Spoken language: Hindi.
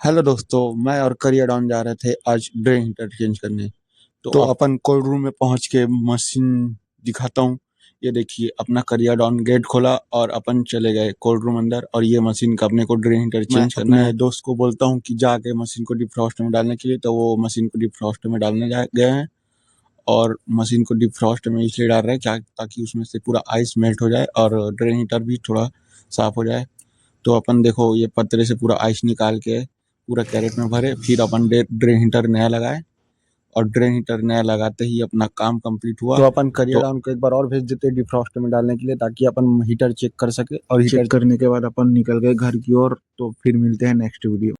हेलो दोस्तों, मैं और करियर डाउन जा रहे थे आज ड्रेन हीटर चेंज करने। तो अपन कोल्ड रूम में पहुंच के मशीन दिखाता हूँ। ये देखिए, अपना करियर डाउन गेट खोला और अपन चले गए कोल्ड रूम अंदर। और ये मशीन का अपने को ड्रेन हीटर चेंज करना है। दोस्त को बोलता हूँ कि जाके मशीन को डिफ्रॉस्ट में डालने के लिए, तो वो मशीन को डिफ्रॉस्ट में डालने गए हैं। और मशीन को डिफ्रॉस्ट में इसलिए डाल रहे हैं क्या, ताकि उसमें से पूरा आइस मेल्ट हो जाए और ड्रेन हीटर भी थोड़ा साफ हो जाए। तो अपन देखो, ये पतरे से पूरा आइस निकाल के पूरा कैरेट में भरे, फिर अपन ड्रेन हीटर नया लगाए। और ड्रेन हीटर नया लगाते ही अपना काम कंप्लीट हुआ। तो अपन करियर डाउन को एक बार और भेज देते डिफ्रॉस्ट में डालने के लिए, ताकि अपन हीटर चेक कर सके। और हीटर करने के बाद अपन निकल गए घर की ओर। तो फिर मिलते हैं नेक्स्ट वीडियो।